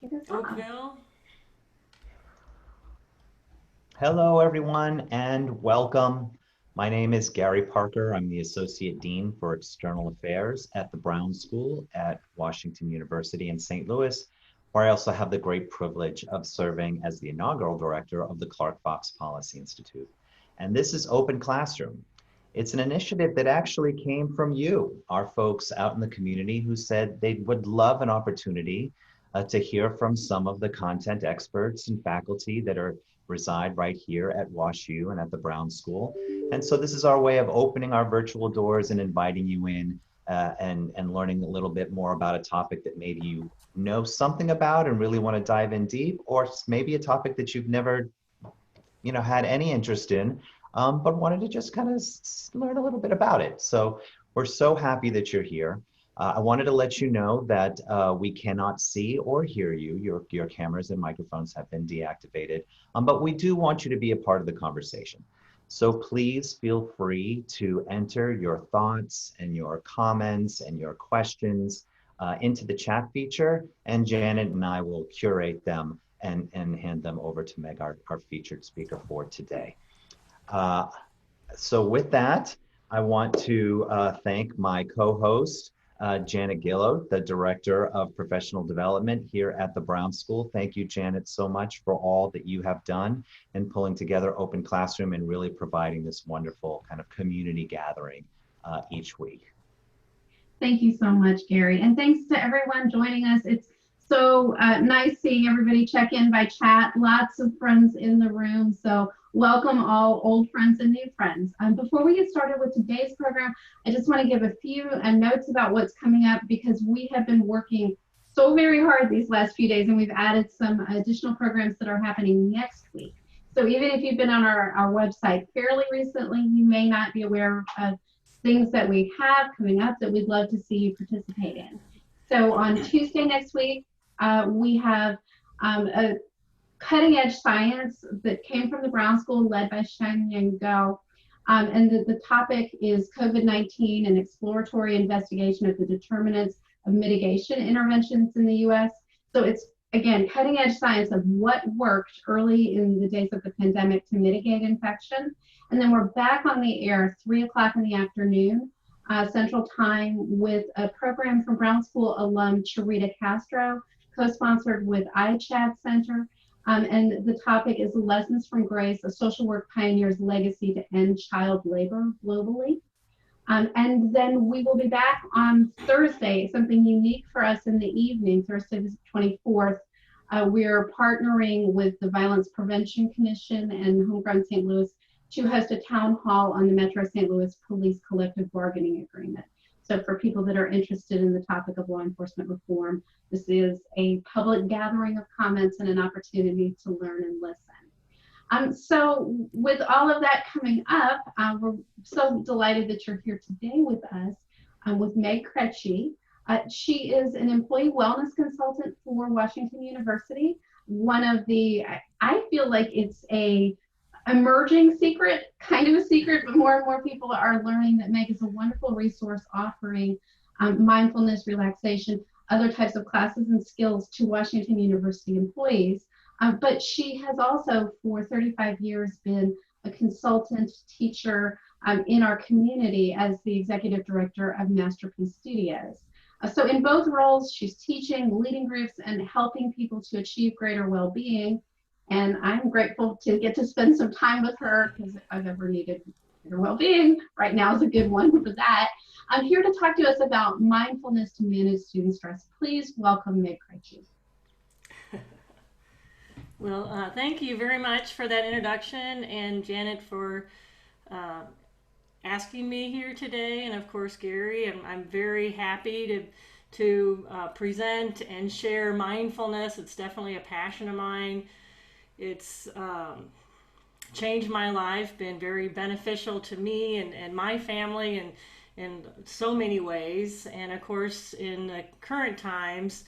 kick us off. Oakville. Hello, everyone, and welcome. My name is Gary Parker. I'm the Associate Dean for External Affairs at the Brown School at Washington University in St. Louis, where I also have the great privilege of serving as the inaugural director of the Clark Fox Policy Institute. And this is Open Classroom. It's an initiative that actually came from you, our folks out in the community who said they would love an opportunity to hear from some of the content experts and faculty that reside right here at WashU and at the Brown School. And so this is our way of opening our virtual doors and inviting you in and learning a little bit more about a topic that maybe you know something about and really want to dive in deep, or maybe a topic that you've never had any interest in, but wanted to just kind of learn a little bit about it. So we're so happy that you're here. I wanted to let you know that we cannot see or hear you. Your cameras and microphones have been deactivated, but we do want you to be a part of the conversation. So please feel free to enter your thoughts and your comments and your questions into the chat feature, and Janet and I will curate them and hand them over to Meg, our featured speaker for today. So with that, I want to thank my co-host, Janet Gillow, the Director of Professional Development here at the Brown School. Thank you, Janet, so much for all that you have done in pulling together Open Classroom and really providing this wonderful kind of community gathering each week. Thank you so much, Gary. And thanks to everyone joining us. It's so nice seeing everybody check in by chat. Lots of friends in the room. So welcome all old friends and new friends. Before we get started with today's program, I just want to give a few notes about what's coming up, because we have been working so very hard these last few days, and we've added some additional programs that are happening next week. So even if you've been on our website fairly recently, you may not be aware of things that we have coming up that we'd love to see you participate in. So on Tuesday next week, we have a cutting edge science that came from the Brown School led by Shen-Yang Go. And the topic is COVID-19 and exploratory investigation of the determinants of mitigation interventions in the US. So it's, again, cutting edge science of what worked early in the days of the pandemic to mitigate infection. And then we're back on the air 3 o'clock in the afternoon, Central Time, with a program from Brown School alum Charita Castro, co-sponsored with iChat Center. And the topic is Lessons from Grace, a social work pioneer's legacy to end child labor globally. And then we will be back on Thursday, something unique for us in the evening, Thursday the 24th. We're partnering with the Violence Prevention Commission and Homegrown St. Louis to host a town hall on the Metro St. Louis Police Collective Bargaining Agreement. So for people that are interested in the topic of law enforcement reform, this is a public gathering of comments and an opportunity to learn and listen. So with all of that coming up, we're so delighted that you're here today with us with Meg Krejci. She is an employee wellness consultant for Washington University. One of the, I feel like it's a emerging secret, kind of a secret, but more and more people are learning that Meg is a wonderful resource offering mindfulness, relaxation, other types of classes and skills to Washington University employees. But she has also for 35 years been a consultant teacher in our community as the executive director of Masterpiece Studios. So in both roles, she's teaching, leading groups, and helping people to achieve greater well-being. And I'm grateful to get to spend some time with her, because if I've ever needed greater well-being, right now is a good one for that. I'm here to talk to us about mindfulness to manage student stress. Please welcome Meg Krejci. Well, thank you very much for that introduction, and Janet for asking me here today, and of course Gary. I'm very happy to present and share mindfulness. It's definitely a passion of mine. It's changed my life, been very beneficial to me and my family in so many ways. And of course, in the current times,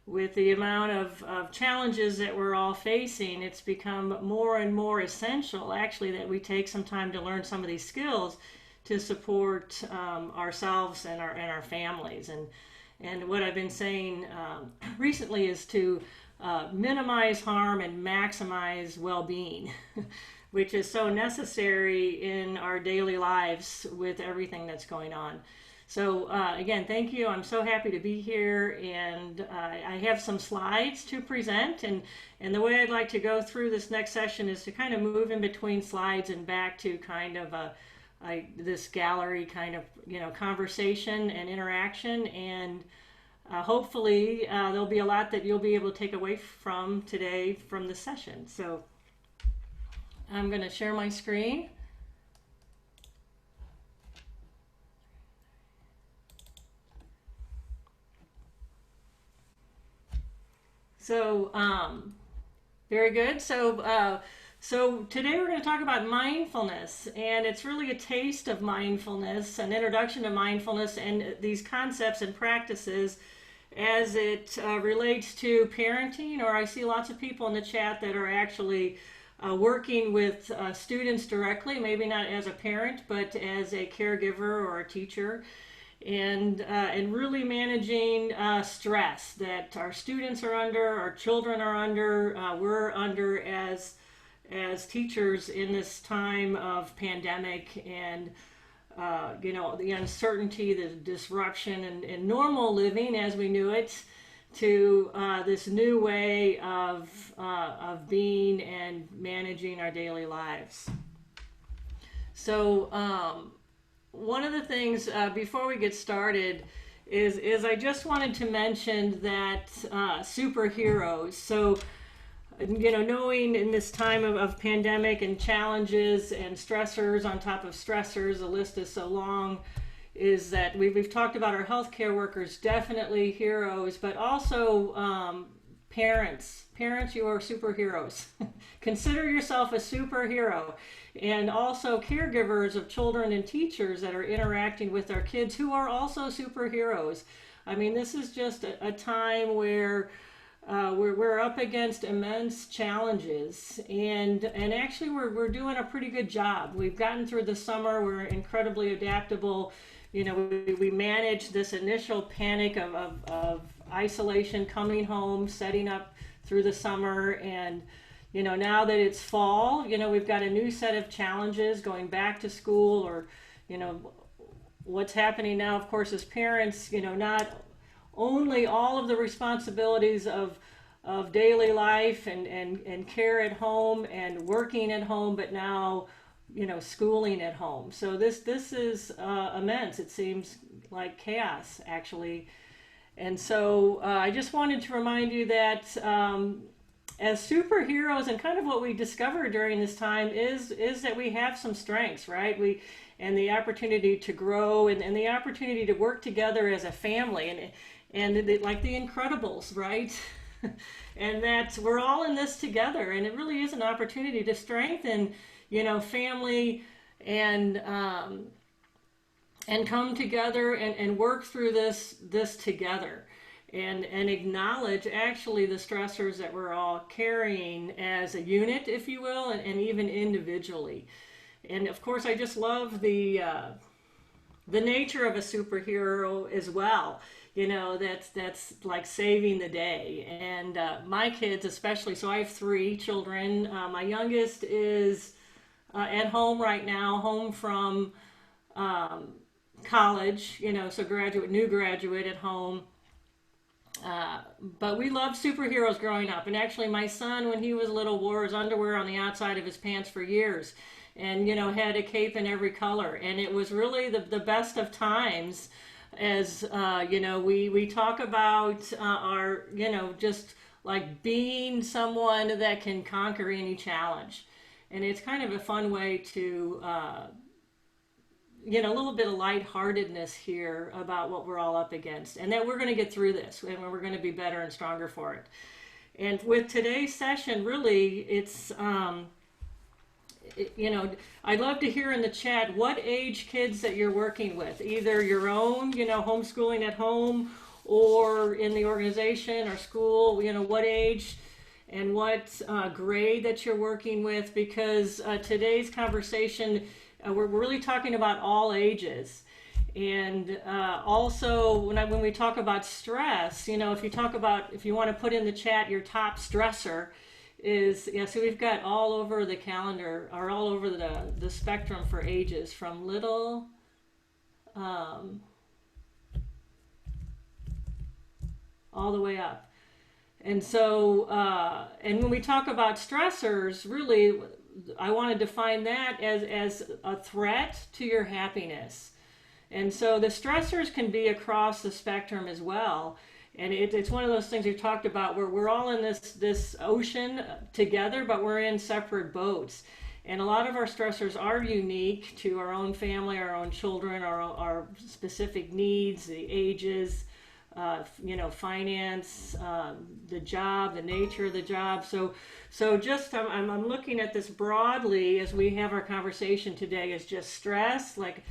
with the amount of challenges that we're all facing, it's become more and more essential, actually, that we take some time to learn some of these skills to support ourselves and our families. And what I've been saying recently is to minimize harm and maximize well-being, which is so necessary in our daily lives with everything that's going on. So again, thank you. I'm so happy to be here, and I have some slides to present, and the way I'd like to go through this next session is to kind of move in between slides and back to kind of this gallery kind of, conversation and interaction, and hopefully there'll be a lot that you'll be able to take away from today from this session. So I'm going to share my screen. So, very good. So today we're going to talk about mindfulness, and it's really a taste of mindfulness, an introduction to mindfulness and these concepts and practices as it relates to parenting, or I see lots of people in the chat that are actually working with students directly, maybe not as a parent, but as a caregiver or a teacher. And really managing stress that our students are under, our children are under, we're under as teachers in this time of pandemic, and the uncertainty, the disruption, and normal living as we knew it, to this new way of being and managing our daily lives. So one of the things before we get started is I just wanted to mention that superheroes. So, knowing in this time of pandemic and challenges and stressors on top of stressors, the list is so long, is that we've talked about our healthcare workers, definitely heroes, but also parents. Parents, you are superheroes. Consider yourself a superhero. And also caregivers of children and teachers that are interacting with our kids, who are also superheroes. I mean, this is just a time where we're up against immense challenges, and actually we're doing a pretty good job. We've gotten through the summer. We're incredibly adaptable. We managed this initial panic of isolation, coming home, setting up through the summer, and now that it's fall, we've got a new set of challenges going back to school, or what's happening now, of course, as parents, not only all of the responsibilities of daily life and care at home and working at home, but now schooling at home. So this is immense. It seems like chaos, actually. And so I just wanted to remind you that as superheroes, and kind of what we discovered during this time is that we have some strengths, right? And the opportunity to grow, and the opportunity to work together as a family, and like the Incredibles, right? And that we're all in this together, and it really is an opportunity to strengthen, family, and come together and work through this together. And acknowledge actually the stressors that we're all carrying as a unit, if you will, and even individually. And of course, I just love the nature of a superhero as well. That's like saving the day. And my kids especially, so I have 3 children. My youngest is at home right now, home from college, so new graduate at home. But we loved superheroes growing up. And actually my son, when he was little, wore his underwear on the outside of his pants for years, and had a cape in every color. And it was really the best of times, as we talk about our just like being someone that can conquer any challenge. And it's kind of a fun way to a little bit of lightheartedness here about what we're all up against, and that we're going to get through this, and we're going to be better and stronger for it. And with today's session, really, it's I'd love to hear in the chat what age kids that you're working with, either your own, homeschooling at home, or in the organization or school, what age and what grade that you're working with, because today's conversation, we're really talking about all ages. And also, when we talk about stress, you know, if you want to put in the chat your top stressor, is, yeah, so we've got all over the calendar, or all over the spectrum for ages, from little, all the way up. And so, and when we talk about stressors, really, I want to define that as a threat to your happiness. And so the stressors can be across the spectrum as well. And it's one of those things we talked about, where we're all in this ocean together, but we're in separate boats. And a lot of our stressors are unique to our own family, our own children, our specific needs, the ages, you know, finance, the job, the nature of the job. So just I'm looking at this broadly as we have our conversation today, as just stress, like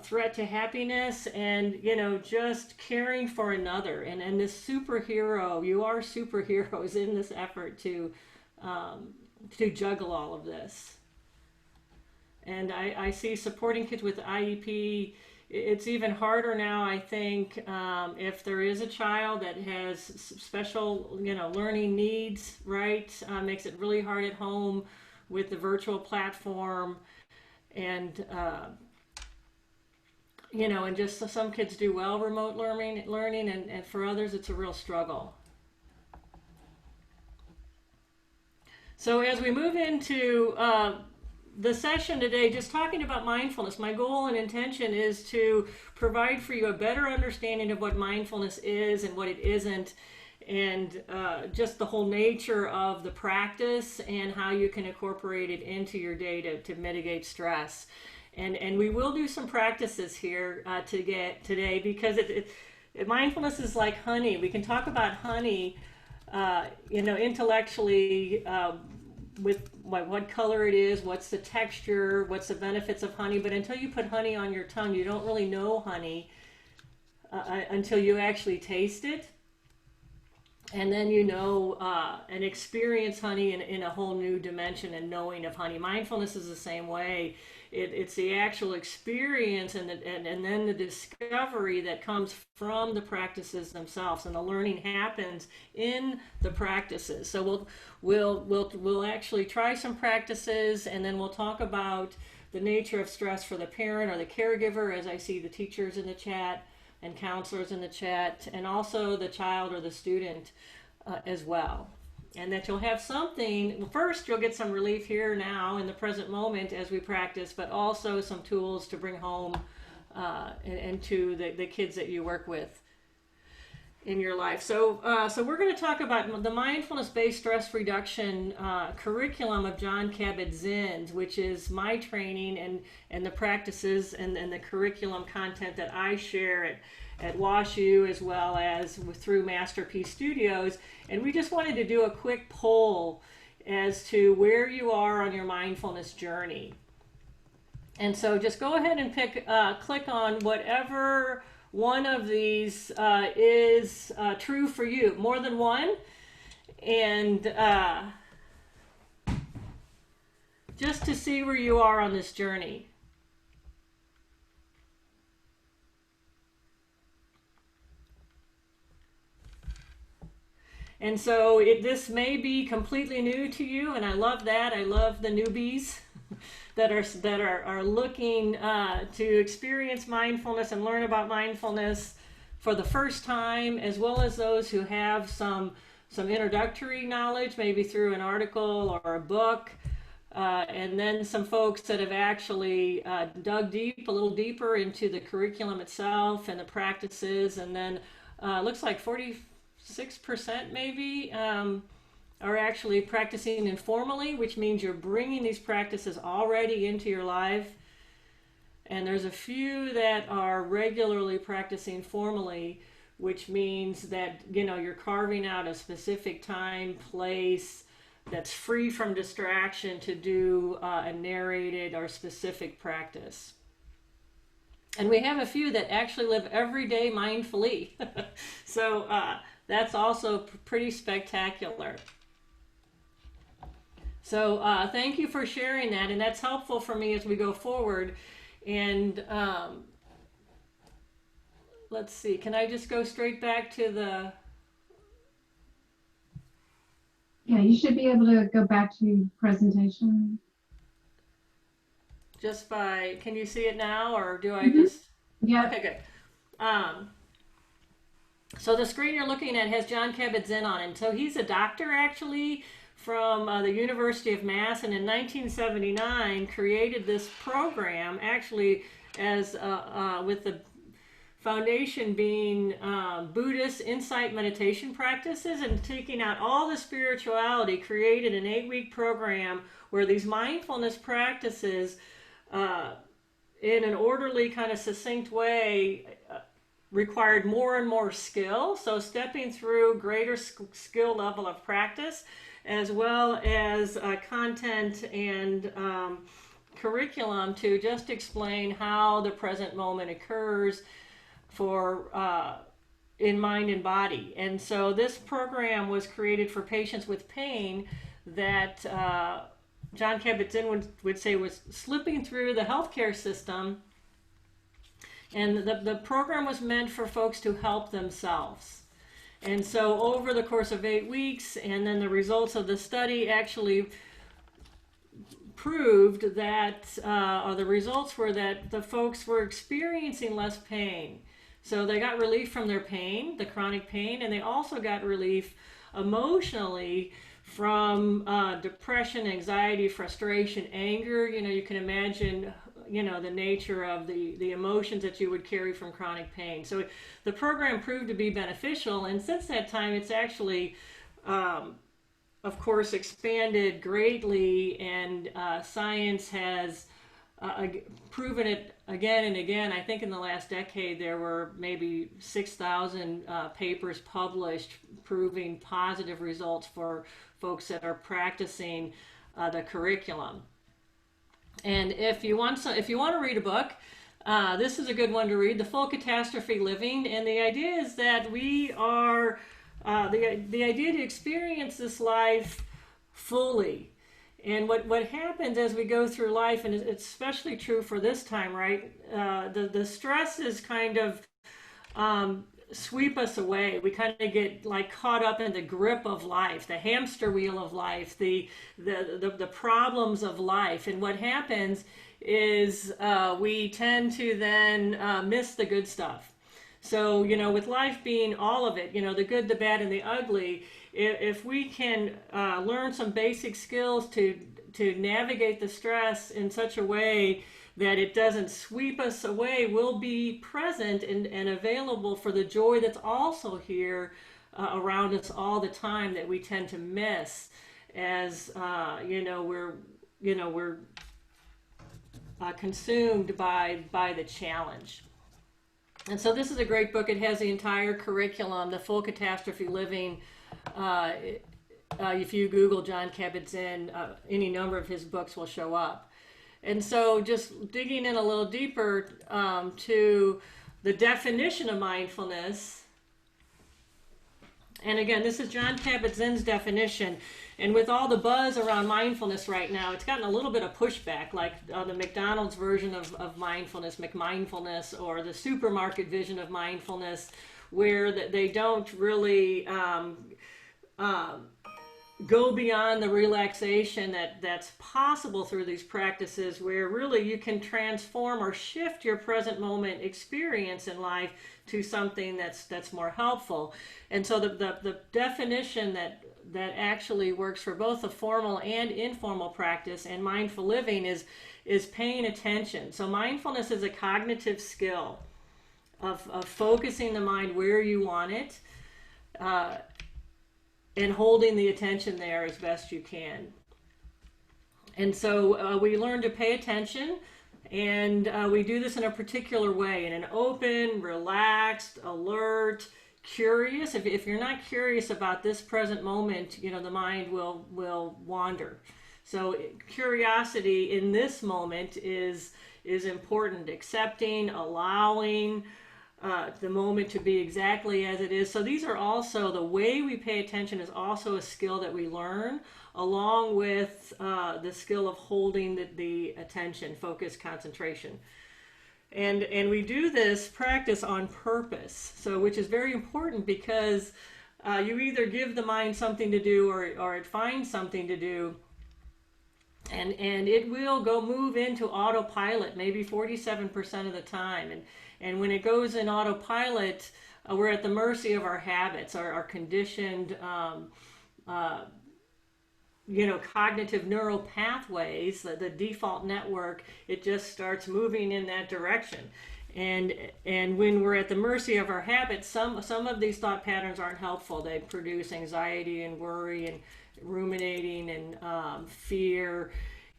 threat to happiness, and, you know, just caring for another. And this superhero, you are superheroes in this effort to juggle all of this. And I see supporting kids with IEP, it's even harder now, I think, if there is a child that has special, you know, learning needs, right? Makes it really hard at home with the virtual platform. And, you know, and just some kids do well remote learning, and for others it's a real struggle. So as we move into the session today, just talking about mindfulness, my goal and intention is to provide for you a better understanding of what mindfulness is and what it isn't, and just the whole nature of the practice and how you can incorporate it into your day to mitigate stress. And we will do some practices here today, because mindfulness is like honey. We can talk about honey, you know, intellectually, with what color it is, what's the texture, what's the benefits of honey. But until you put honey on your tongue, you don't really know honey until you actually taste it. And then you know and experience honey in a whole new dimension and knowing of honey. Mindfulness is the same way. It's the actual experience and then the discovery that comes from the practices themselves, and the learning happens in the practices. So we'll actually try some practices, and then we'll talk about the nature of stress for the parent or the caregiver, as I see the teachers in the chat and counselors in the chat, and also the child or the student as well. And that you'll have something, well, first you'll get some relief here now in the present moment as we practice, but also some tools to bring home and to the kids that you work with in your life. So we're going to talk about the mindfulness-based stress reduction curriculum of Jon Kabat-Zinn's, which is my training and the practices and the curriculum content that I share at WashU, as well as through Masterpiece Studios. And we just wanted to do a quick poll as to where you are on your mindfulness journey. And so just go ahead and click on whatever one of these is true for you, more than one, and just to see where you are on this journey. And so this may be completely new to you, and I love that. I love the newbies that are looking to experience mindfulness and learn about mindfulness for the first time, as well as those who have some introductory knowledge, maybe through an article or a book, and then some folks that have actually dug a little deeper into the curriculum itself and the practices, and then looks like 46% maybe are actually practicing informally, which means you're bringing these practices already into your life. And there's a few that are regularly practicing formally, which means that, you know, you're carving out a specific time, place that's free from distraction to do a narrated or specific practice. And we have a few that actually live every day mindfully. So that's also pretty spectacular. So thank you for sharing that, and that's helpful for me as we go forward. And let's see, can I just go straight back to the, Yeah, you should be able to go back to presentation. just by, can you see it now, or do I Mm-hmm. just, Yeah. okay, good. So the screen you're looking at has Jon Kabat-Zinn on it. So he's a doctor, actually, from the University of Mass, and in 1979 created this program, actually, as with the foundation being Buddhist insight meditation practices, and taking out all the spirituality, created an 8-week program where these mindfulness practices, in an orderly, kind of succinct way, required more and more skill. So stepping through greater skill level of practice, as well as content and curriculum to just explain how the present moment occurs for in mind and body. And so this program was created for patients with pain that Jon Kabat-Zinn would say was slipping through the healthcare system. And the program was meant for folks to help themselves. And so over the course of 8 weeks, and then the results of the study actually proved that, or the results were that the folks were experiencing less pain. So they got relief from their pain, the chronic pain, and they also got relief emotionally from depression, anxiety, frustration, anger. You know, you can imagine, you know, the nature of the emotions that you would carry from chronic pain. So the program proved to be beneficial, and since that time it's actually of course expanded greatly, and science has proven it again and again. I think in the last decade there were maybe 6,000 papers published proving positive results for folks that are practicing the curriculum. And if you want to read a book, this is a good one to read, The Full Catastrophe Living. And the idea is that we are, the idea to experience this life fully. And what happens as we go through life, and it's especially true for this time, right? The stress is kind of sweep us away. We kind of get like caught up in the grip of life, the hamster wheel of life, the problems of life. And what happens is we tend to then miss the good stuff. So, you know, with life being all of it, you know, the good, the bad, and the ugly, if we can learn some basic skills to navigate the stress in such a way that it doesn't sweep us away, we'll be present and available for the joy that's also here around us all the time, that we tend to miss as we're consumed by the challenge. And so this is a great book. It has the entire curriculum, The Full Catastrophe Living. If you Google Jon Kabat-Zinn, any number of his books will show up. And so just digging in a little deeper to the definition of mindfulness. And again, this is Jon Kabat-Zinn's definition. And with all the buzz around mindfulness right now, it's gotten a little bit of pushback, like the McDonald's version of mindfulness, McMindfulness, or the supermarket vision of mindfulness, where they don't really go beyond the relaxation that's possible through these practices, where really you can transform or shift your present moment experience in life to something that's more helpful. And so the definition that actually works for both the formal and informal practice and mindful living is paying attention. So mindfulness is a cognitive skill of focusing the mind where you want it, and holding the attention there as best you can. And so we learn to pay attention, and we do this in a particular way, in an open, relaxed, alert, curious. If you're not curious about this present moment, you know, the mind will wander. So curiosity in this moment is important. Accepting, allowing the moment to be exactly as it is. So these are also, the way we pay attention is also a skill that we learn, along with the skill of holding the attention, focus, concentration. And we do this practice on purpose, so which is very important because you either give the mind something to do or it finds something to do, and it will go move into autopilot maybe 47% of the time. And when it goes in autopilot, we're at the mercy of our habits, our conditioned cognitive neural pathways, the default network. It just starts moving in that direction. And when we're at the mercy of our habits, some of these thought patterns aren't helpful. They produce anxiety and worry and ruminating and fear.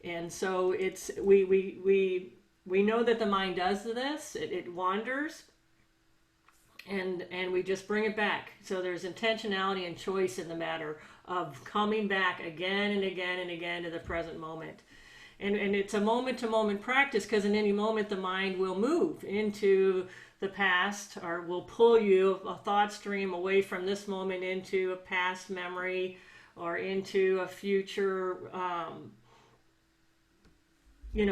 And so we know that the mind does this. It wanders, and we just bring it back. So there's intentionality and choice in the matter of coming back again and again and again to the present moment. And it's a moment-to-moment practice, because in any moment the mind will move into the past, or will pull you, a thought stream, away from this moment into a past memory or into a future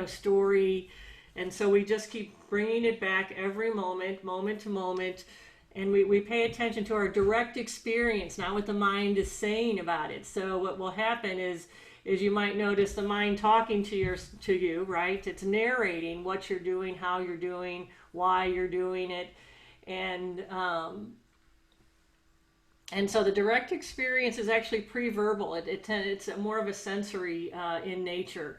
story. And so we just keep bringing it back every moment, moment to moment. And we pay attention to our direct experience, not what the mind is saying about it. So what will happen is you might notice the mind talking to you, right? It's narrating what you're doing, how you're doing, why you're doing it. And so the direct experience is actually pre-verbal. It's more of a sensory in nature.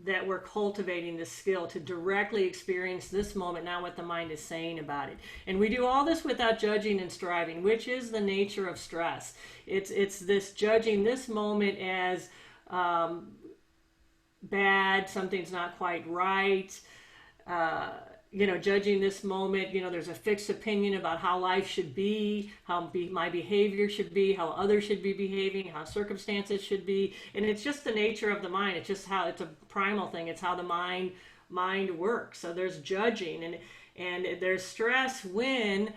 That we're cultivating the skill to directly experience this moment, not what the mind is saying about it. And we do all this without judging and striving, which is the nature of stress. It's this judging this moment as bad, something's not quite right, judging this moment, there's a fixed opinion about how life should be, how my behavior should be, how others should be behaving, how circumstances should be. And it's just the nature of the mind. It's just how, it's a primal thing. It's how the mind works. So there's judging and there's stress when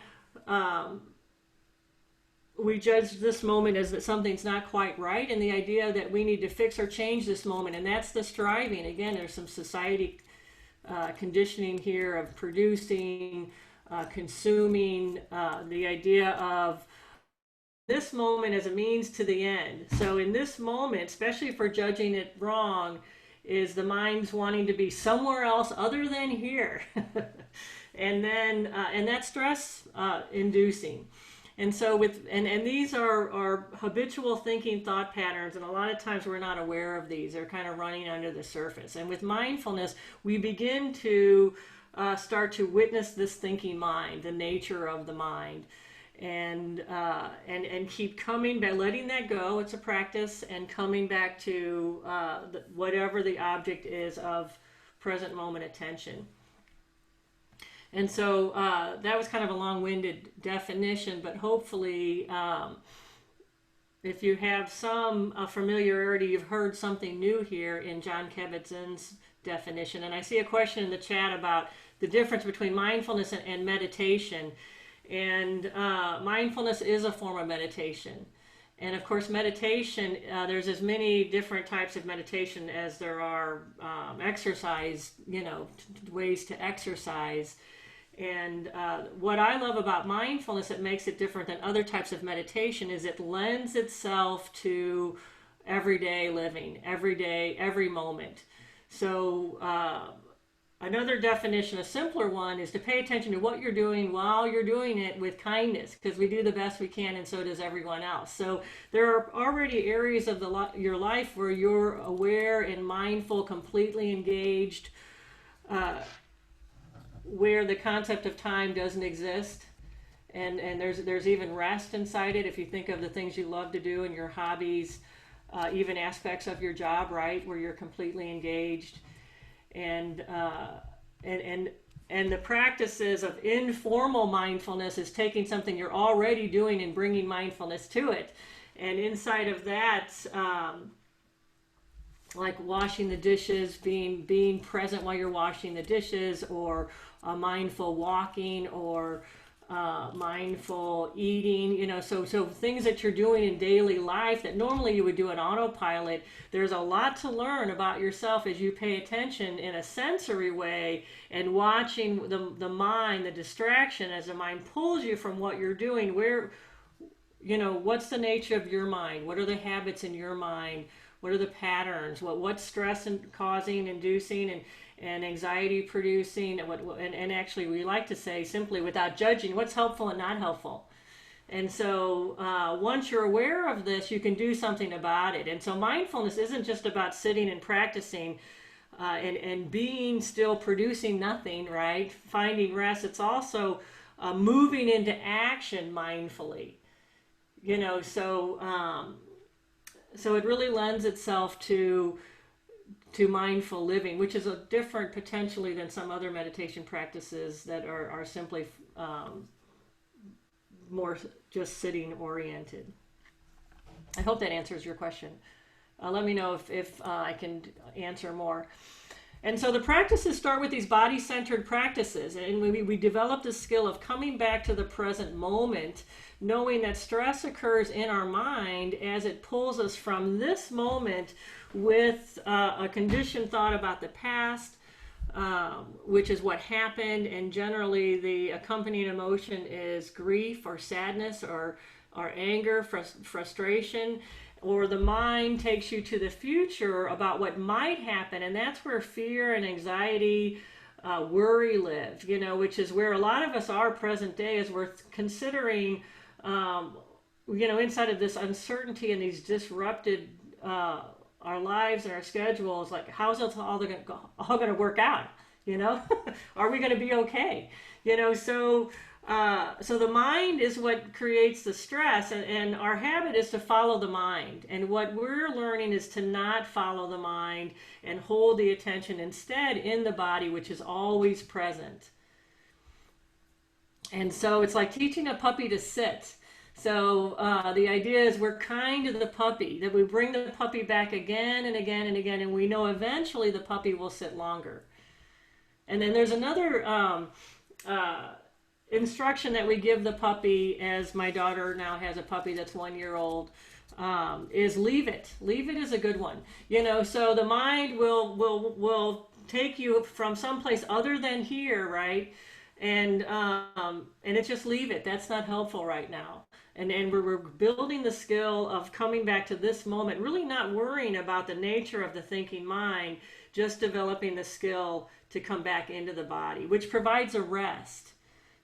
we judge this moment as that something's not quite right, and the idea that we need to fix or change this moment. And that's the striving. Again, there's some society conditioning here of producing, consuming, the idea of this moment as a means to the end. So in this moment, especially if we're judging it wrong, is the mind's wanting to be somewhere else other than here. And that's stress inducing. And so and these are habitual thinking thought patterns, and a lot of times we're not aware of these. They're kind of running under the surface. And with mindfulness, we begin to start to witness this thinking mind, the nature of the mind, and keep coming back, letting that go. It's a practice, and coming back to whatever the object is of present moment attention. And so that was kind of a long-winded definition, but hopefully if you have some familiarity, you've heard something new here in John Kabat-Zinn's definition. And I see a question in the chat about the difference between mindfulness and meditation. And mindfulness is a form of meditation. And of course, meditation, there's as many different types of meditation as there are exercise, ways to exercise. And what I love about mindfulness that makes it different than other types of meditation is it lends itself to everyday living, every day, every moment. So another definition, a simpler one, is to pay attention to what you're doing while you're doing it with kindness, because we do the best we can, and so does everyone else. So there are already areas of your life where you're aware and mindful, completely engaged, where the concept of time doesn't exist, and there's even rest inside it. If you think of the things you love to do and your hobbies, even aspects of your job, right, where you're completely engaged, and the practices of informal mindfulness is taking something you're already doing and bringing mindfulness to it. And inside of that, like washing the dishes, being present while you're washing the dishes, or mindful walking, or mindful eating, so things that you're doing in daily life that normally you would do on autopilot. There's a lot to learn about yourself as you pay attention in a sensory way and watching the mind, the distraction, as the mind pulls you from what you're doing. What's the nature of your mind? What are the habits in your mind? What are the patterns? What's stress causing, inducing, and anxiety producing? And actually, we like to say simply, without judging, what's helpful and not helpful. And so once you're aware of this, you can do something about it. And so mindfulness isn't just about sitting and practicing and being still, producing nothing, right? Finding rest. It's also moving into action mindfully. So it really lends itself to mindful living, which is different potentially than some other meditation practices that are simply more just sitting oriented. I hope that answers your question. Let me know if I can answer more. And so the practices start with these body-centered practices, and we develop the skill of coming back to the present moment, knowing that stress occurs in our mind as it pulls us from this moment with a conditioned thought about the past, which is what happened, and generally the accompanying emotion is grief or sadness or anger, frustration. Or the mind takes you to the future about what might happen, and that's where fear and anxiety, worry live, which is where a lot of us are present day as we're considering, inside of this uncertainty and these disrupted our lives and our schedules, like how's it all going to work out? Are we going to be okay? So the mind is what creates the stress, and our habit is to follow the mind. And what we're learning is to not follow the mind and hold the attention instead in the body, which is always present. And so it's like teaching a puppy to sit. So the idea is we're kind to the puppy, that we bring the puppy back again and again and again, and we know eventually the puppy will sit longer. And then there's another instruction that we give the puppy, as my daughter now has a puppy that's 1 year old, is leave it. Leave it is a good one. So the mind will take you from someplace other than here, right? And it's just leave it. That's not helpful right now. And we're building the skill of coming back to this moment, really not worrying about the nature of the thinking mind, just developing the skill to come back into the body, which provides a rest.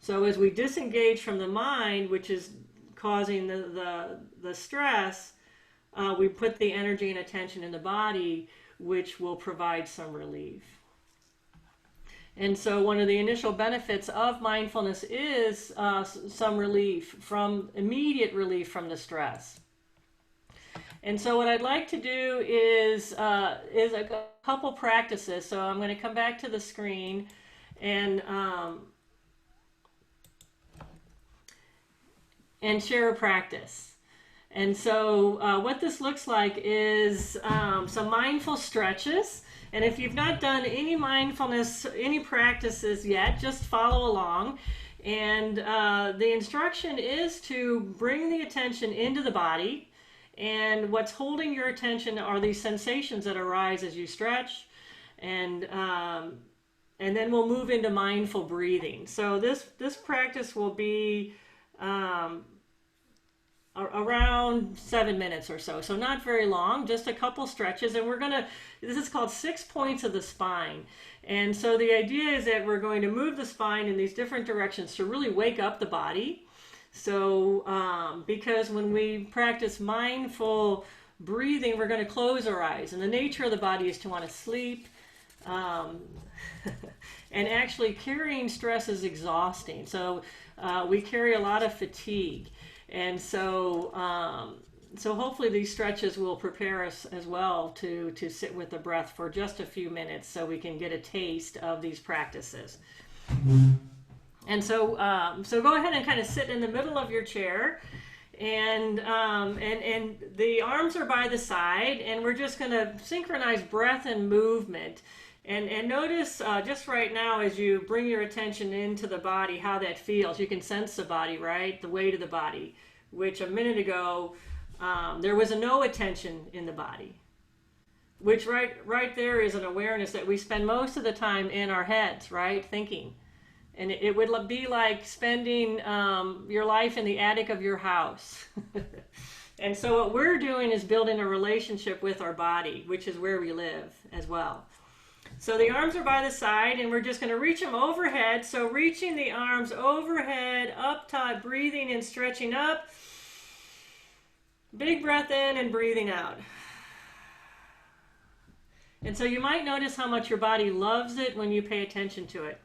So as we disengage from the mind, which is causing the stress, we put the energy and attention in the body, which will provide some relief. And so one of the initial benefits of mindfulness is some immediate relief from the stress. And so what I'd like to do is a couple practices. So I'm going to come back to the screen and share a practice. And so what this looks like is some mindful stretches. And if you've not done any mindfulness, any practices yet, just follow along. And the instruction is to bring the attention into the body. And what's holding your attention are these sensations that arise as you stretch. And then we'll move into mindful breathing. So this practice will be around 7 minutes or so. So not very long, just a couple stretches. And this is called 6 points of the spine. And so the idea is that we're going to move the spine in these different directions to really wake up the body. So because when we practice mindful breathing, we're going to close our eyes. And the nature of the body is to want to sleep. And actually carrying stress is exhausting. So we carry a lot of fatigue. And so hopefully these stretches will prepare us as well to sit with the breath for just a few minutes so we can get a taste of these practices. And so go ahead and kind of sit in the middle of your chair, and the arms are by the side, and we're just going to synchronize breath and movement. And notice just right now as you bring your attention into the body, how that feels. You can sense the body, right? The weight of the body, which a minute ago, there was no attention in the body. Which right there is an awareness that we spend most of the time in our heads, right? Thinking. And it would be like spending your life in the attic of your house. And so what we're doing is building a relationship with our body, which is where we live as well. So the arms are by the side, and we're just going to reach them overhead. So reaching the arms overhead, up top, breathing and stretching up. Big breath in and breathing out. And so you might notice how much your body loves it when you pay attention to it.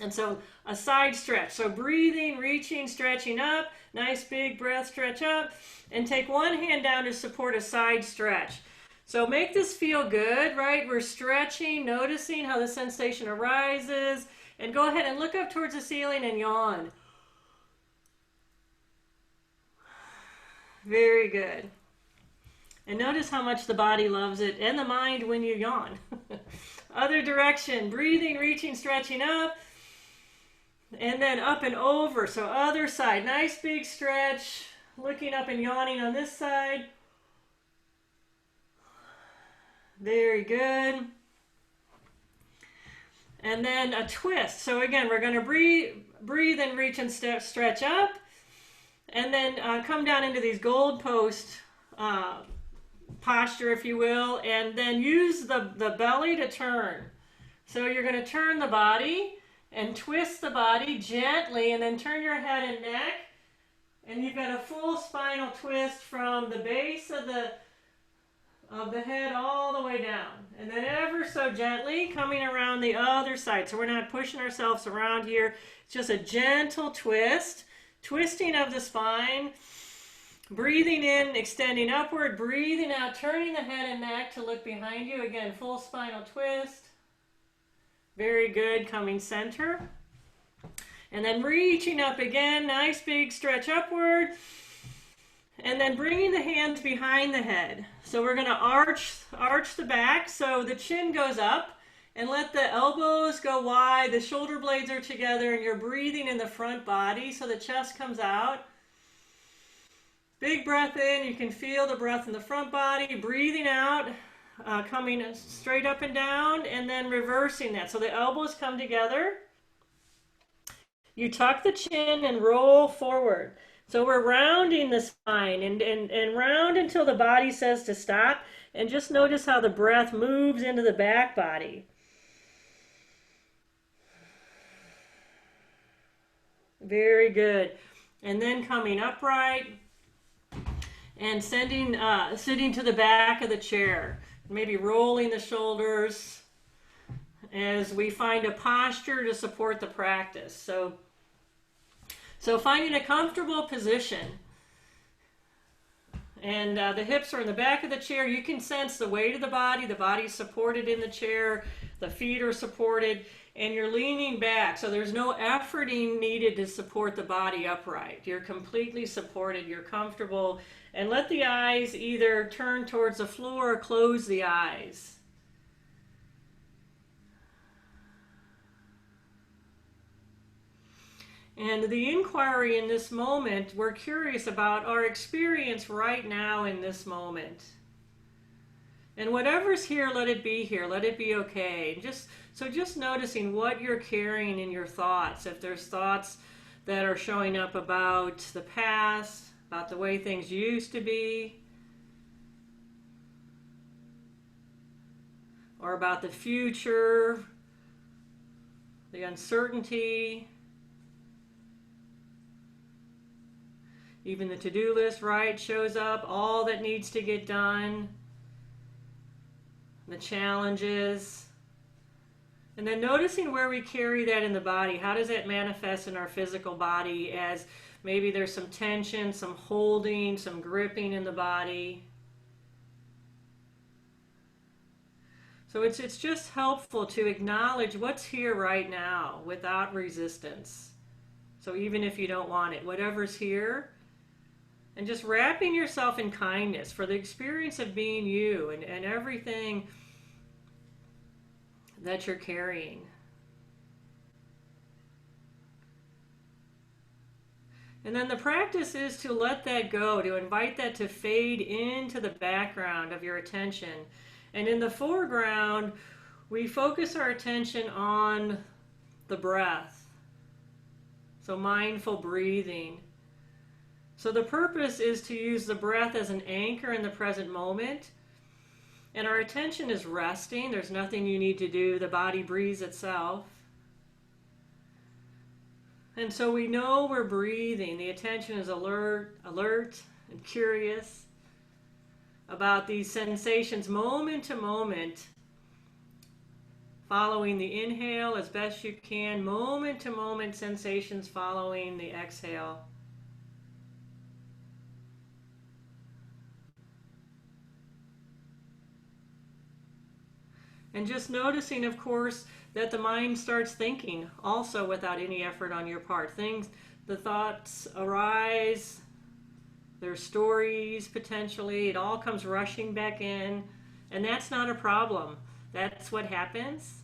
And so a side stretch. So breathing, reaching, stretching up. Nice big breath, stretch up. And take one hand down to support a side stretch. So make this feel good, right? We're stretching, noticing how the sensation arises. And go ahead and look up towards the ceiling and yawn. Very good. And notice how much the body loves it and the mind when you yawn. Other direction, breathing, reaching, stretching up. And then up and over. So other side, nice big stretch. Looking up and yawning on this side. Very good. And then a twist. So again, we're going to breathe and reach and stretch up. And then come down into these gold post posture, if you will. And then use the belly to turn. So you're going to turn the body and twist the body gently. And then turn your head and neck. And you've got a full spinal twist from the base of the head all the way down. And then ever so gently coming around the other side. So we're not pushing ourselves around here. It's just a gentle twist. Twisting of the spine. Breathing in, extending upward. Breathing out, turning the head and neck to look behind you. Again, full spinal twist. Very good. Coming center. And then reaching up again. Nice big stretch upward. And then bringing the hands behind the head. So we're going to arch the back so the chin goes up and let the elbows go wide. The shoulder blades are together and you're breathing in the front body so the chest comes out. Big breath in. You can feel the breath in the front body. Breathing out, coming straight up and down and then reversing that. So the elbows come together. You tuck the chin and roll forward. So we're rounding the spine and round until the body says to stop. And just notice how the breath moves into the back body. Very good. And then coming upright and sitting to the back of the chair. Maybe rolling the shoulders as we find a posture to support the practice. So finding a comfortable position, and the hips are in the back of the chair. You can sense the weight of the body's supported in the chair, the feet are supported, and you're leaning back. So there's no efforting needed to support the body upright. You're completely supported, you're comfortable, and let the eyes either turn towards the floor or close the eyes. And the inquiry in this moment, we're curious about our experience right now in this moment. And whatever's here, let it be here. Let it be okay. Just noticing what you're carrying in your thoughts. If there's thoughts that are showing up about the past, about the way things used to be, or about the future, the uncertainty, even the to-do list, right, shows up, all that needs to get done, the challenges. And then noticing where we carry that in the body. How does that manifest in our physical body as maybe there's some tension, some holding, some gripping in the body. So it's just helpful to acknowledge what's here right now without resistance. So even if you don't want it, whatever's here, and just wrapping yourself in kindness for the experience of being you and everything that you're carrying. And then the practice is to let that go, to invite that to fade into the background of your attention. And in the foreground, we focus our attention on the breath. So mindful breathing. So the purpose is to use the breath as an anchor in the present moment. And our attention is resting. There's nothing you need to do. The body breathes itself. And so we know we're breathing. The attention is alert and curious about these sensations moment to moment, following the inhale as best you can, moment to moment sensations following the exhale. And just noticing, of course, that the mind starts thinking also without any effort on your part. The thoughts arise, there's stories potentially, it all comes rushing back in, and that's not a problem. That's what happens.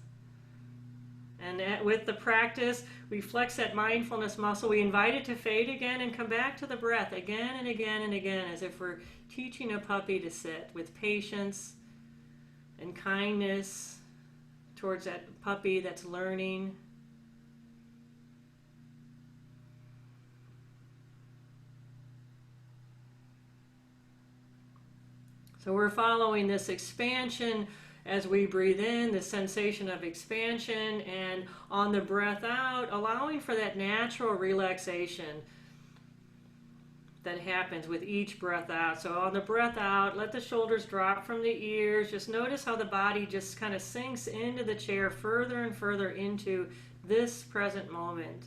And with the practice, we flex that mindfulness muscle, we invite it to fade again and come back to the breath again and again and again, as if we're teaching a puppy to sit with patience and kindness towards that puppy that's learning. So we're following this expansion as we breathe in, the sensation of expansion, and on the breath out, allowing for that natural relaxation that happens with each breath out. So on the breath out, let the shoulders drop from the ears. Just notice how the body just kind of sinks into the chair further and further into this present moment.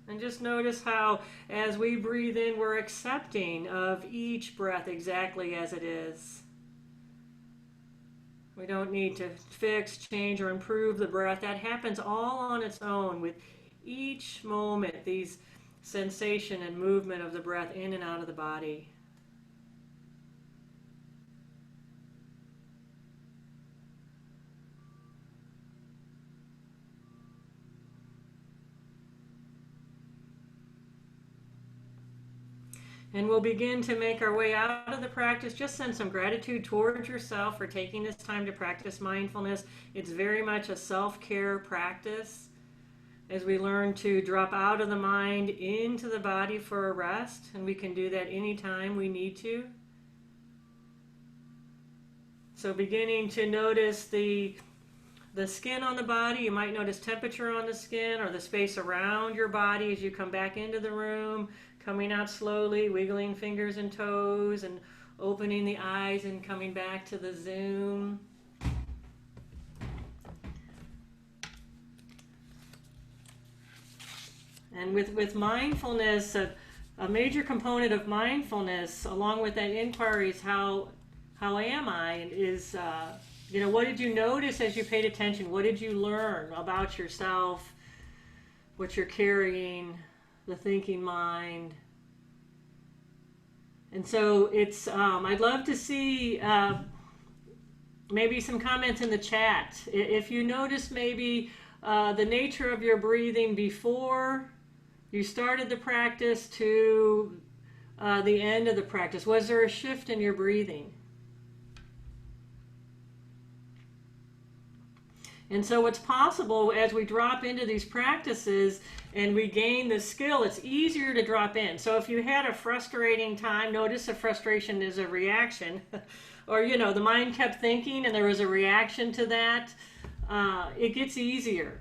And just notice how as we breathe in, we're accepting of each breath exactly as it is. We don't need to fix, change, or improve the breath. That happens all on its own with each moment, these sensation and movement of the breath in and out of the body. And we'll begin to make our way out of the practice. Just send some gratitude towards yourself for taking this time to practice mindfulness. It's very much a self-care practice as we learn to drop out of the mind into the body for a rest. And we can do that anytime we need to. So beginning to notice the skin on the body. You might notice temperature on the skin or the space around your body as you come back into the room. Coming out slowly, wiggling fingers and toes, and opening the eyes and coming back to the Zoom. And with mindfulness, a major component of mindfulness, along with that inquiry, is how am I? Is what did you notice as you paid attention? What did you learn about yourself? What you're carrying? The thinking mind. And so it's, I'd love to see maybe some comments in the chat. If you notice maybe the nature of your breathing before you started the practice to the end of the practice, was there a shift in your breathing? And so what's possible as we drop into these practices and we gain the skill, it's easier to drop in. So if you had a frustrating time, notice the frustration is a reaction, or the mind kept thinking and there was a reaction to that, it gets easier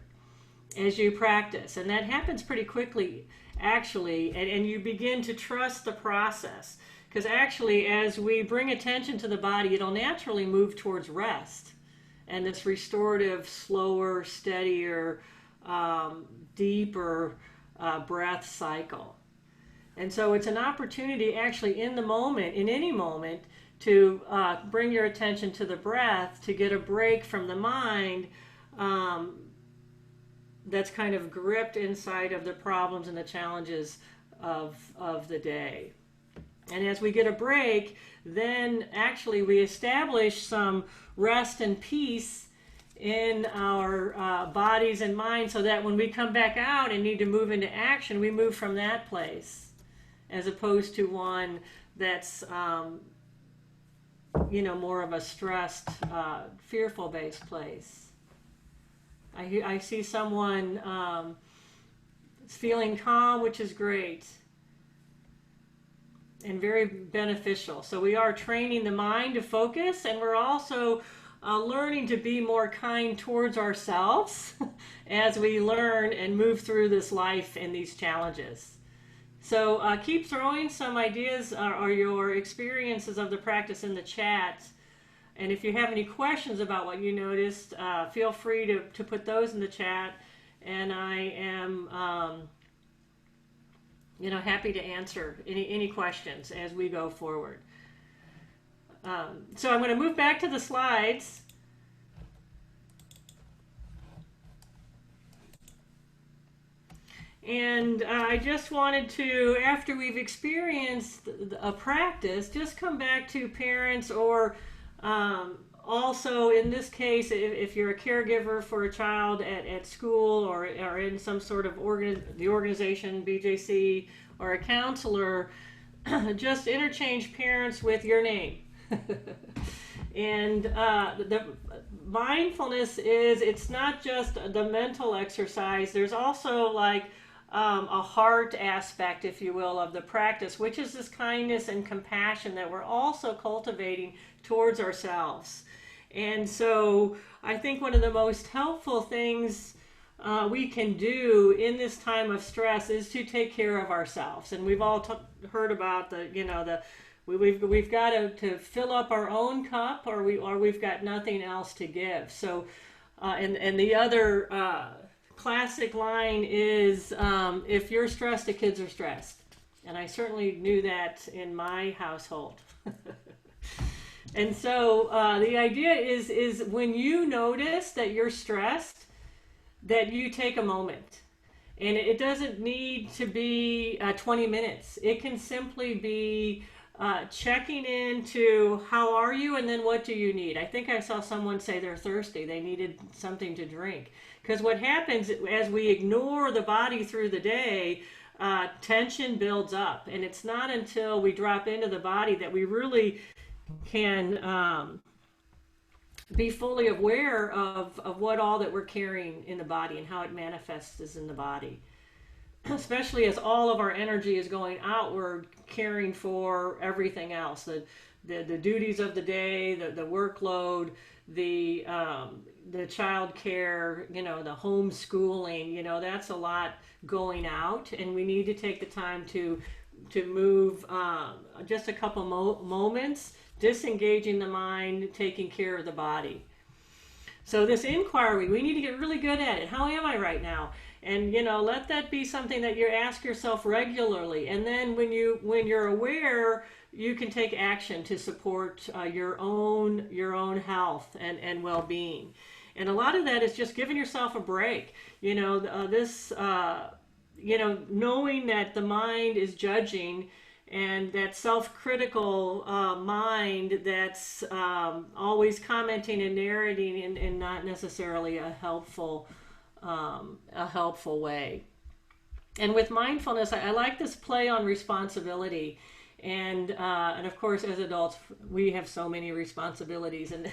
as you practice. And that happens pretty quickly, actually, and you begin to trust the process. Because actually, as we bring attention to the body, it'll naturally move towards rest. And this restorative, slower, steadier, deeper breath cycle. And so it's an opportunity actually in the moment, in any moment, to bring your attention to the breath, to get a break from the mind that's kind of gripped inside of the problems and the challenges of the day. And as we get a break, then actually we establish some rest and peace in our bodies and minds, so that when we come back out and need to move into action, we move from that place, as opposed to one that's more of a stressed, fearful-based place. I see someone feeling calm, which is great and very beneficial. So we are training the mind to focus, and we're also learning to be more kind towards ourselves as we learn and move through this life and these challenges. So keep throwing some ideas or your experiences of the practice in the chat. And if you have any questions about what you noticed, feel free to put those in the chat. And I am happy to answer any questions as we go forward. So I'm going to move back to the slides. And I just wanted to, after we've experienced a practice, just come back to parents, or also in this case, if you're a caregiver for a child at school, or in some sort of the organization, BJC, or a counselor, just interchange parents with your name. And the mindfulness it's not just the mental exercise. There's also like a heart aspect, if you will, of the practice, which is this kindness and compassion that we're also cultivating towards ourselves. And so I think one of the most helpful things we can do in this time of stress is to take care of ourselves. And we've all heard about we've got to fill up our own cup, or we've got nothing else to give. So and the other classic line is, if you're stressed, the kids are stressed. And I certainly knew that in my household. And so the idea is when you notice that you're stressed, that you take a moment. And it doesn't need to be 20 minutes. It can simply be checking into how are you, and then what do you need. I think I saw someone say they're thirsty. They needed something to drink. Because what happens as we ignore the body through the day, tension builds up. And it's not until we drop into the body that we really can be fully aware of what all that we're carrying in the body and how it manifests in the body. Especially as all of our energy is going outward, caring for everything else, the duties of the day, the workload, the child care, the homeschooling, that's a lot going out, and we need to take the time to move just a couple moments, disengaging the mind, taking care of the body. So this inquiry, we need to get really good at it. How am I right now? And let that be something that you ask yourself regularly. And then when you're aware, you can take action to support your own health and well-being. And a lot of that is just giving yourself a break. Knowing that the mind is judging, and that self-critical mind that's always commenting and narrating in not necessarily a helpful way. And with mindfulness, I like this play on responsibility. And of course, as adults, we have so many responsibilities, and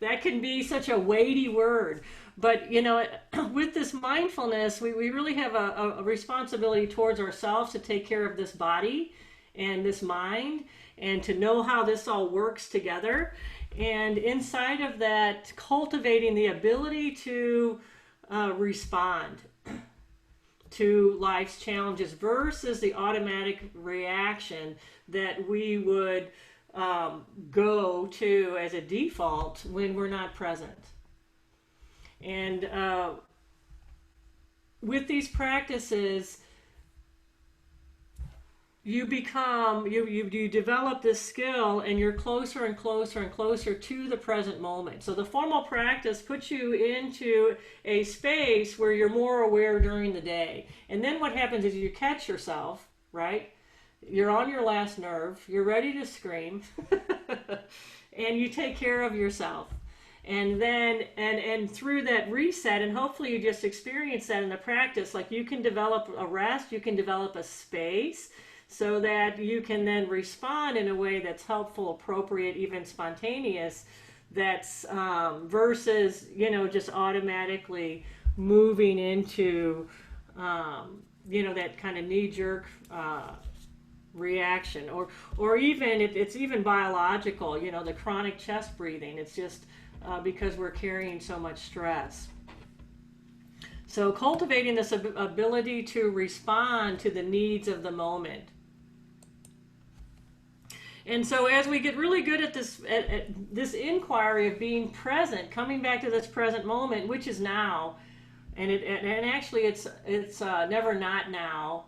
that can be such a weighty word. But with this mindfulness, we really have a responsibility towards ourselves to take care of this body and this mind, and to know how this all works together. And inside of that, cultivating the ability to respond to life's challenges versus the automatic reaction that we would go to as a default when we're not present. And with these practices, you become, you develop this skill, and you're closer and closer and closer to the present moment. So the formal practice puts you into a space where you're more aware during the day. And then what happens is you catch yourself, right? You're on your last nerve, you're ready to scream, and you take care of yourself. And then, and through that reset, and hopefully you just experience that in the practice, like you can develop a rest, you can develop a space, so that you can then respond in a way that's helpful, appropriate, even spontaneous, that's versus, just automatically moving into, that kind of knee-jerk reaction, or even, it's even biological, the chronic chest breathing. It's just because we're carrying so much stress. So cultivating this ability to respond to the needs of the moment. And so as we get really good at this inquiry of being present, coming back to this present moment, which is now, and actually it's never not now.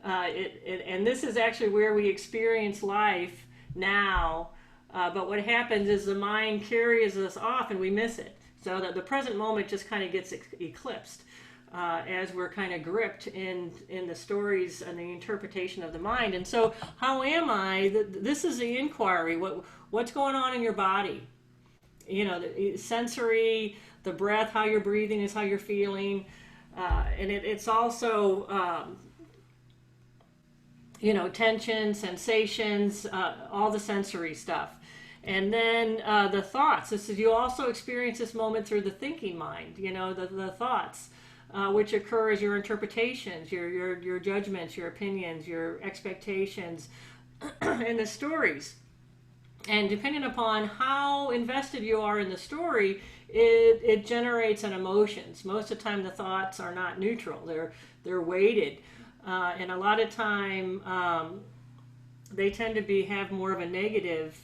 And this is actually where we experience life now. But what happens is the mind carries us off and we miss it. So that the present moment just kind of gets eclipsed as we're kind of gripped in the stories and the interpretation of the mind. And so how am I? This is the inquiry. What's going on in your body? The sensory, the breath, how you're breathing is how you're feeling. And it's also, tension, sensations, all the sensory stuff. And then the thoughts. This is, you also experience this moment through the thinking mind, the thoughts, which occur as your interpretations, your judgments, your opinions, your expectations, and the stories. And depending upon how invested you are in the story, it generates an emotions. Most of the time the thoughts are not neutral, they're weighted. And a lot of time they tend to have more of a negative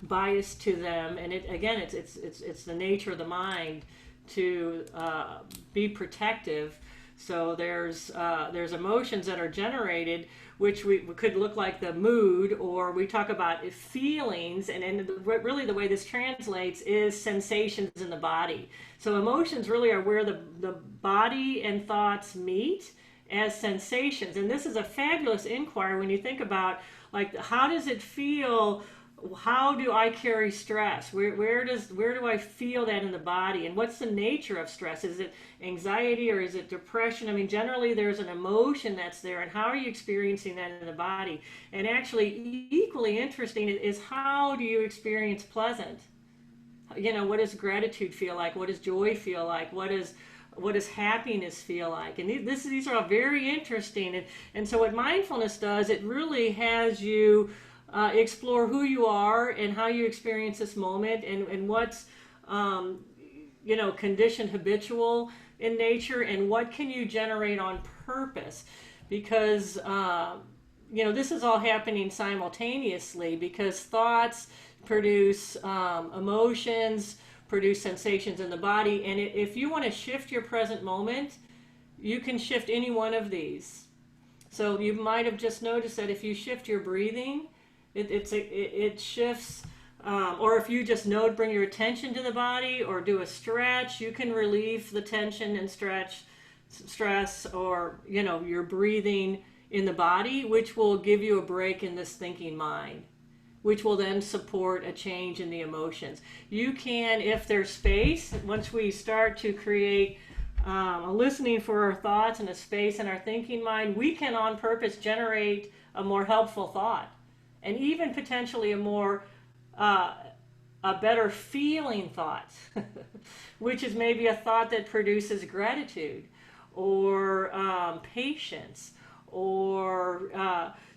bias to them, and it's the nature of the mind to be protective. So there's emotions that are generated, which we could look like the mood, or we talk about feelings, and really the way this translates is sensations in the body. So emotions really are where the body and thoughts meet as sensations. And this is a fabulous inquiry when you think about, like, how does it feel? How do I carry stress? Where do I feel that in the body? And what's the nature of stress? Is it anxiety or is it depression? I mean, generally there's an emotion that's there, and how are you experiencing that in the body? And actually equally interesting is, how do you experience pleasant? What does gratitude feel like? What does joy feel like? What does happiness feel like? And these are all very interesting. And so what mindfulness does, it really has you explore who you are and how you experience this moment, and what's conditioned, habitual in nature, and what can you generate on purpose, because this is all happening simultaneously, because thoughts produce emotions, produce sensations in the body. And if you want to shift your present moment, you can shift any one of these. So you might have just noticed that if you shift your breathing, it shifts, or if you just bring your attention to the body or do a stretch, you can relieve the tension and stress, or your breathing in the body, which will give you a break in this thinking mind, which will then support a change in the emotions. You can, if there's space, once we start to create a listening for our thoughts and a space in our thinking mind, we can on purpose generate a more helpful thought, and even potentially a better feeling thought, which is maybe a thought that produces gratitude or patience, or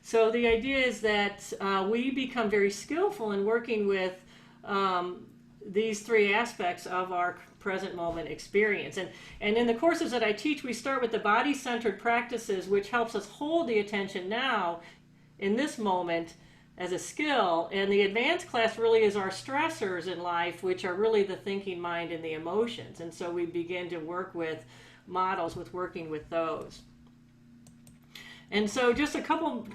so the idea is that we become very skillful in working with these three aspects of our present moment experience. And in the courses that I teach, we start with the body-centered practices, which helps us hold the attention now in this moment as a skill. And the advanced class really is our stressors in life, which are really the thinking mind and the emotions. And so we begin to work with models with working with those. And so just a couple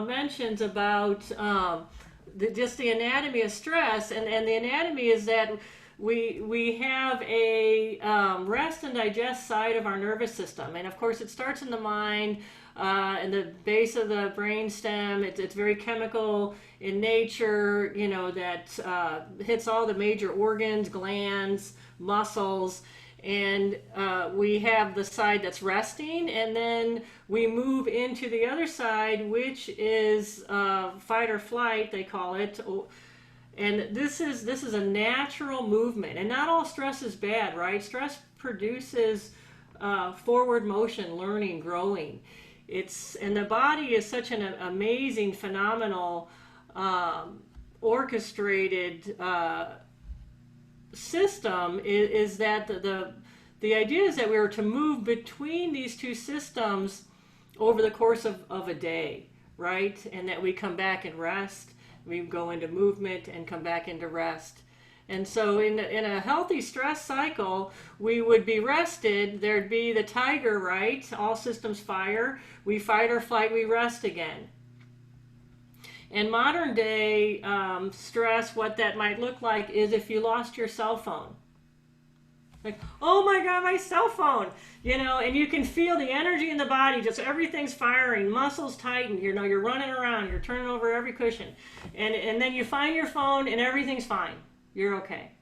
mentions about just the anatomy of stress. And the anatomy is that we have a rest and digest side of our nervous system. And of course, it starts in the mind, in the base of the brain stem. It's very chemical in nature, you know, that hits all the major organs, glands, muscles. And we have the side that's resting, and then we move into the other side, which is fight or flight, they call it. And this is a natural movement. And not all stress is bad, right? Stress produces forward motion, learning, growing. And the body is such an amazing, phenomenal, orchestrated system. Is that the idea is that we are to move between these two systems over the course of a day, right? And that we come back and rest, we go into movement and come back into rest. And so in a healthy stress cycle, we would be rested. There'd be the tiger, right? All systems fire. We fight or flight, we rest again. In modern day stress, what that might look like is if you lost your cell phone. Like, oh my God, my cell phone, you know, and you can feel the energy in the body, just everything's firing, muscles tighten, you know, you're running around, you're turning over every cushion. And then you find your phone and everything's fine. You're okay.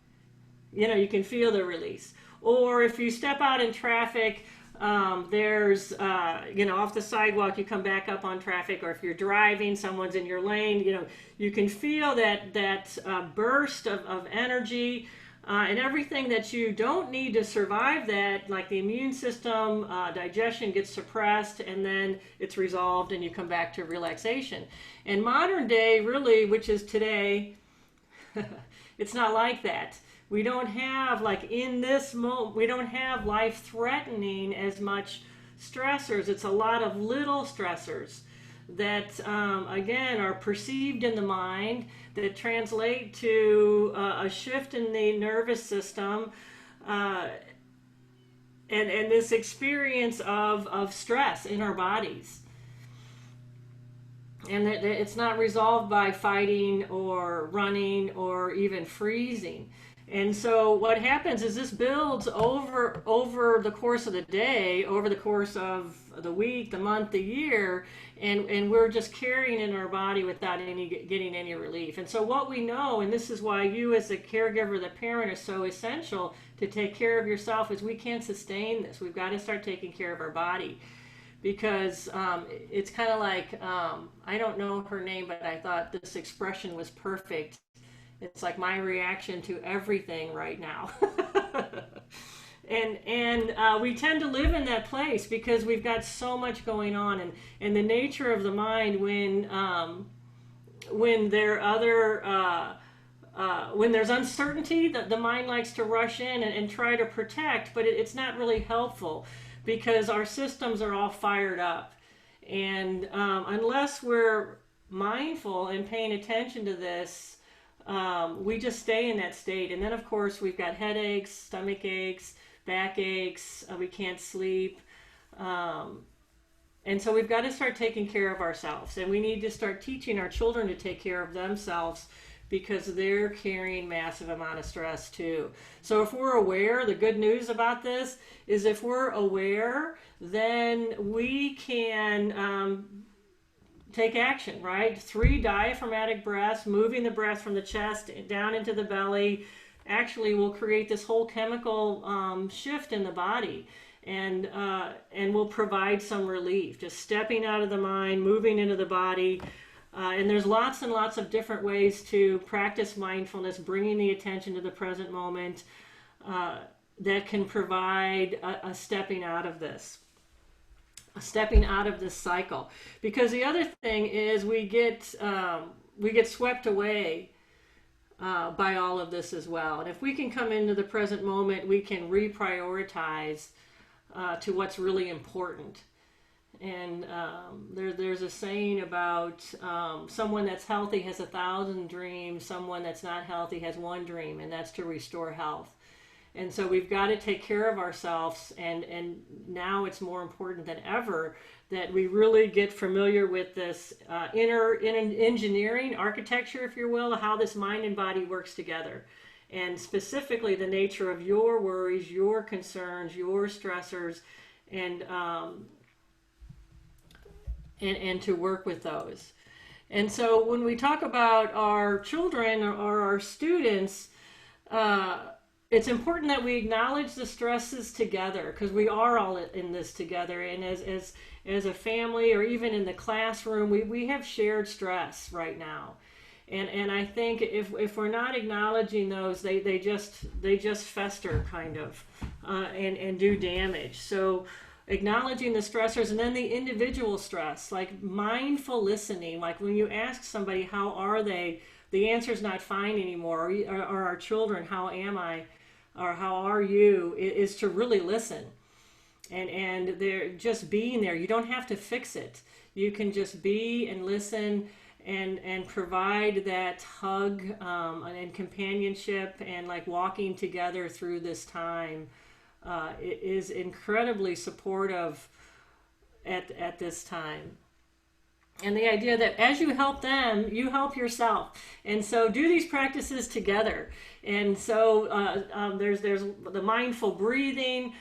You know, you can feel the release. Or if you step out in traffic, there's, you know, off the sidewalk, you come back up on traffic, or if you're driving, someone's in your lane, you know, you can feel that burst of energy, and everything that you don't need to survive that, like the immune system, digestion gets suppressed, and then it's resolved and you come back to relaxation. And modern day, really, which is today, it's not like that. We don't have, like in this moment, we don't have life-threatening as much stressors. It's a lot of little stressors that, again, are perceived in the mind, that translate to a shift in the nervous system, and this experience of stress in our bodies. And that it's not resolved by fighting or running or even freezing. And so what happens is this builds over the course of the day, over the course of the week, the month, the year, and we're just carrying in our body without getting any relief. And so what we know, and this is why you as a caregiver, the parent, are so essential to take care of yourself, is we can't sustain this. We've got to start taking care of our body. Because it's kind of like, I don't know her name, but I thought this expression was perfect. It's like my reaction to everything right now. And we tend to live in that place because we've got so much going on. And the nature of the mind when there's uncertainty, the mind likes to rush in and try to protect, but it's not really helpful because our systems are all fired up. And unless we're mindful and paying attention to this, we just stay in that state. And then, of course, we've got headaches, stomach aches, back aches, we can't sleep. And so we've got to start taking care of ourselves. And we need to start teaching our children to take care of themselves because they're carrying massive amount of stress too. So if we're aware, the good news about this is if we're aware, then we can take action, right? 3 diaphragmatic breaths, moving the breath from the chest down into the belly, actually will create this whole chemical shift in the body, and will provide some relief. Just stepping out of the mind, moving into the body. And there's lots and lots of different ways to practice mindfulness, bringing the attention to the present moment, that can provide a stepping out of this. Stepping out of this cycle. Because the other thing is we get swept away by all of this as well. And if we can come into the present moment, we can reprioritize to what's really important. And there's a saying about someone that's healthy has 1,000 dreams, someone that's not healthy has 1 dream, and that's to restore health. And so we've got to take care of ourselves, and now it's more important than ever that we really get familiar with this inner engineering, architecture, if you will, how this mind and body works together. And specifically the nature of your worries, your concerns, your stressors, and to work with those. And so when we talk about our children or our students, it's important that we acknowledge the stresses together, because we are all in this together. And as a family, or even in the classroom, we have shared stress right now. And I think if we're not acknowledging those, they just fester kind of and do damage. So acknowledging the stressors, and then the individual stress, like mindful listening, like when you ask somebody how are they, the answer's not fine anymore, or our children, how am I, or how are you, is to really listen. And they're just being there. You don't have to fix it. You can just be and listen, and provide that hug and companionship, and like walking together through this time is incredibly supportive at this time. And the idea that as you help them, you help yourself. And so do these practices together. And so there's the mindful breathing,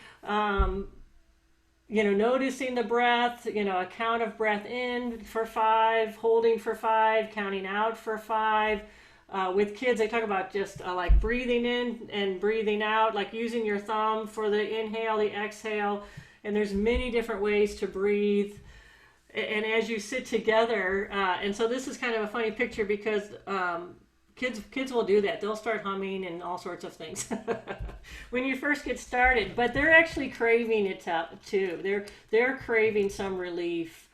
noticing the breath, a count of breath in for 5, holding for 5, counting out for 5. With kids, they talk about just like breathing in and breathing out, like using your thumb for the inhale, the exhale. And there's many different ways to breathe. And as you sit together, and so this is kind of a funny picture, because kids will do that. They'll start humming and all sorts of things when you first get started. But they're actually craving it too. They're craving some relief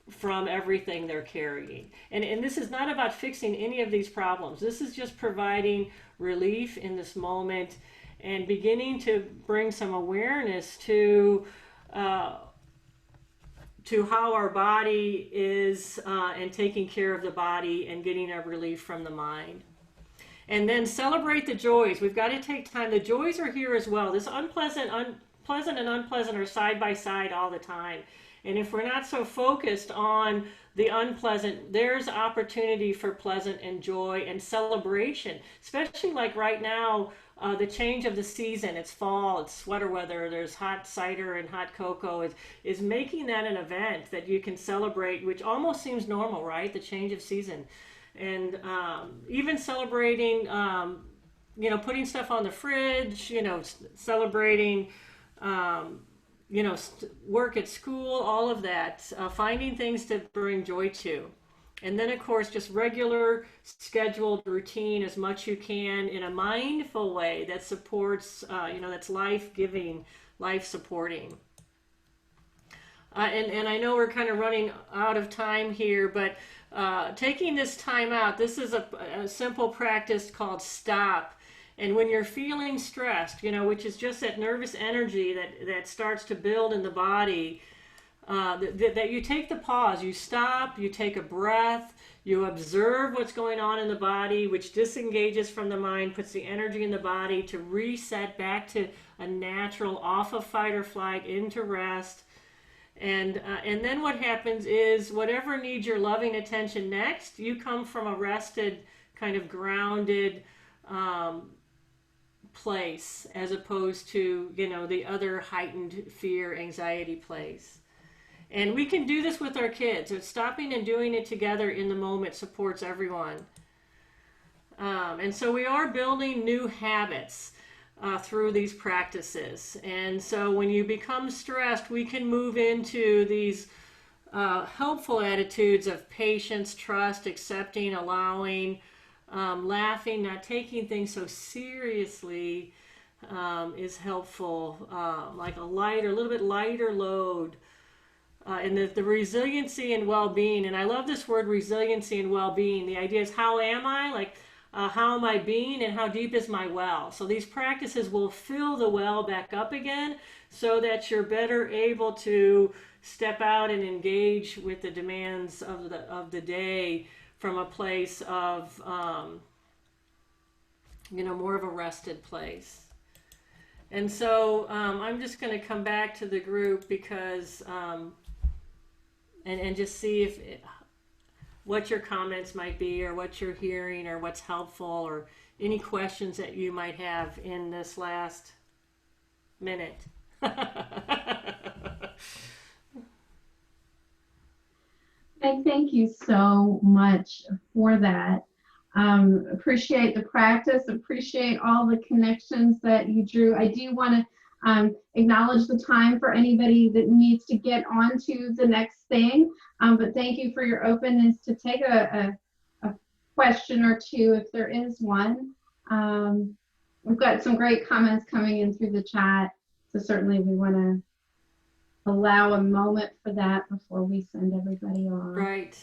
from everything they're carrying. And this is not about fixing any of these problems. This is just providing relief in this moment and beginning to bring some awareness to how our body is and taking care of the body and getting our relief from the mind. And then celebrate the joys. We've got to take time. The joys are here as well. This pleasant and unpleasant are side by side all the time. And if we're not so focused on the unpleasant, there's opportunity for pleasant and joy and celebration, especially like right now, the change of the season. It's fall, it's sweater weather, there's hot cider and hot cocoa, is making that an event that you can celebrate, which almost seems normal, right? The change of season. And even celebrating, putting stuff on the fridge, celebrating, work at school, all of that, finding things to bring joy to. And then, of course, just regular scheduled routine as much you can in a mindful way that supports, that's life-giving, life-supporting. And I know we're kind of running out of time here, but taking this time out, this is a simple practice called stop. And when you're feeling stressed, which is just that nervous energy that starts to build in the body, that you take the pause, you stop, you take a breath, you observe what's going on in the body, which disengages from the mind, puts the energy in the body to reset back to a natural, off of fight or flight, into rest. And then what happens is whatever needs your loving attention next, you come from a rested, kind of grounded place, as opposed to, the other heightened fear, anxiety place. And we can do this with our kids. It's stopping and doing it together in the moment supports everyone. And so we are building new habits through these practices. And so when you become stressed, we can move into these helpful attitudes of patience, trust, accepting, allowing, laughing, not taking things so seriously is helpful. Like a little bit lighter load. And the resiliency and well-being, and I love this word, resiliency and well-being. The idea is, how am I? How am I being, and how deep is my well? So these practices will fill the well back up again, so that you're better able to step out and engage with the demands of the day from a place of more of a rested place. And so I'm just going to come back to the group because, and just see if what your comments might be, or what you're hearing, or what's helpful, or any questions that you might have in this last minute. Thank you so much for that. Appreciate the practice, appreciate all the connections that you drew. I do want to acknowledge the time for anybody that needs to get on to the next thing, but thank you for your openness to take a question or two if there is one. We've got some great comments coming in through the chat, so certainly we want to allow a moment for that before we send everybody on. Right.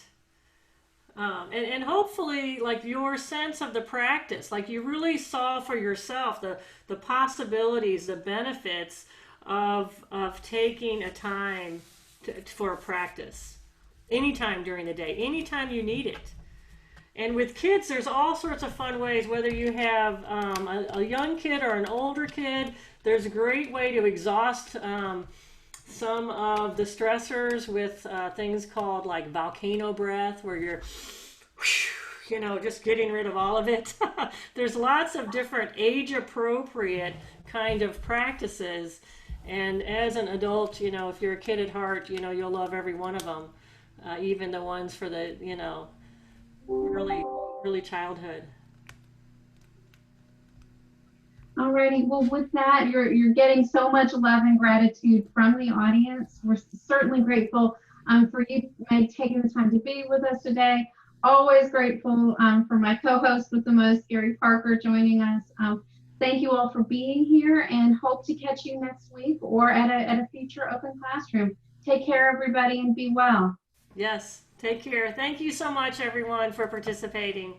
And hopefully, like, your sense of the practice, like you really saw for yourself the possibilities, the benefits of taking a time for a practice anytime during the day, anytime you need it. And with kids, there's all sorts of fun ways, whether you have a young kid or an older kid. There's a great way to exhaust some of the stressors with things called like volcano breath, where you're, just getting rid of all of it. There's lots of different age-appropriate kind of practices. And as an adult, if you're a kid at heart, you'll love every one of them, even the ones for the, early childhood. Alrighty, well, with that, you're getting so much love and gratitude from the audience. We're certainly grateful for you, Meg, taking the time to be with us today. Always grateful for my co-host with the most, Gary Parker, joining us. Thank you all for being here, and hope to catch you next week or at a future open classroom. Take care, everybody, and be well. Yes, take care. Thank you so much, everyone, for participating.